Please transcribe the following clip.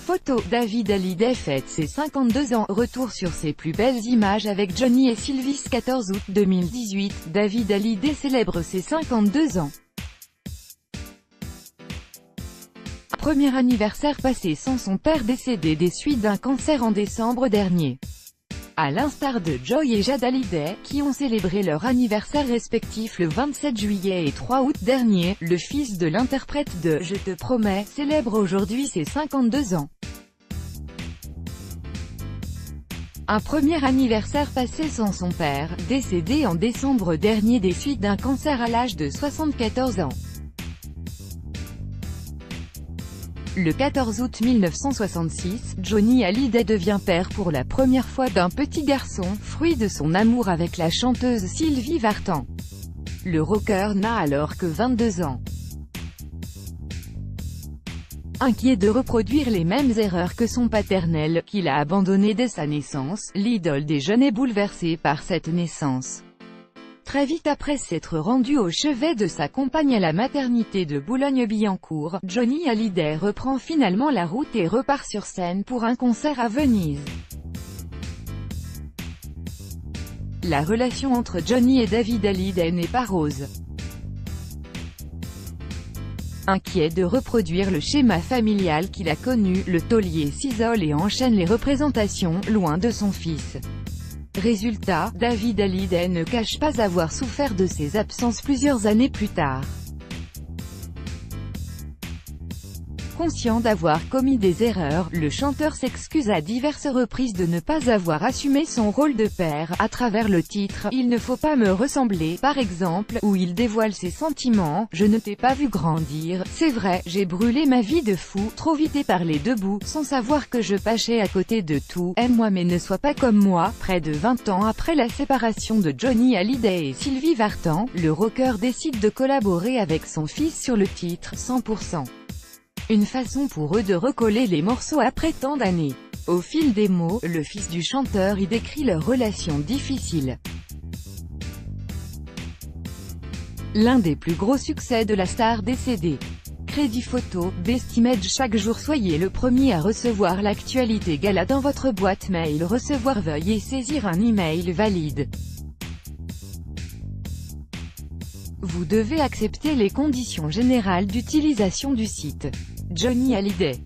Photo, David Hallyday fête ses 52 ans. Retour sur ses plus belles images avec Johnny et Sylvie. 14 août 2018, David Hallyday célèbre ses 52 ans. Premier anniversaire passé sans son père décédé des suites d'un cancer en décembre dernier. À l'instar de Joy et Jade Hallyday, qui ont célébré leur anniversaire respectif le 27 juillet et 3 août dernier, le fils de l'interprète de « Je te promets » célèbre aujourd'hui ses 52 ans. Un premier anniversaire passé sans son père, décédé en décembre dernier des suites d'un cancer à l'âge de 74 ans. Le 14 août 1966, Johnny Hallyday devient père pour la première fois d'un petit garçon, fruit de son amour avec la chanteuse Sylvie Vartan. Le rocker n'a alors que 22 ans. Inquiet de reproduire les mêmes erreurs que son paternel, qu'il a abandonné dès sa naissance, l'idole des jeunes est bouleversée par cette naissance. Très vite après s'être rendu au chevet de sa compagne à la maternité de Boulogne-Billancourt, Johnny Hallyday reprend finalement la route et repart sur scène pour un concert à Venise. La relation entre Johnny et David Hallyday n'est pas rose. Inquiet de reproduire le schéma familial qu'il a connu, le taulier s'isole et enchaîne les représentations, loin de son fils. Résultat, David Hallyday ne cache pas avoir souffert de ses absences plusieurs années plus tard. Conscient d'avoir commis des erreurs, le chanteur s'excuse à diverses reprises de ne pas avoir assumé son rôle de père, à travers le titre « Il ne faut pas me ressembler » par exemple, où il dévoile ses sentiments « Je ne t'ai pas vu grandir, c'est vrai, j'ai brûlé ma vie de fou, trop vite et parlé debout, sans savoir que je pâchais à côté de tout, aime-moi mais ne sois pas comme moi ». Près de 20 ans après la séparation de Johnny Hallyday et Sylvie Vartan, le rocker décide de collaborer avec son fils sur le titre « 100%. Une façon pour eux de recoller les morceaux après tant d'années. Au fil des mots, le fils du chanteur y décrit leur relation difficile. L'un des plus gros succès de la star décédée. Crédit photo, Best Image. Chaque jour soyez le premier à recevoir l'actualité gala dans votre boîte mail. Recevoir, veuillez saisir un email valide. Vous devez accepter les conditions générales d'utilisation du site. Johnny Hallyday.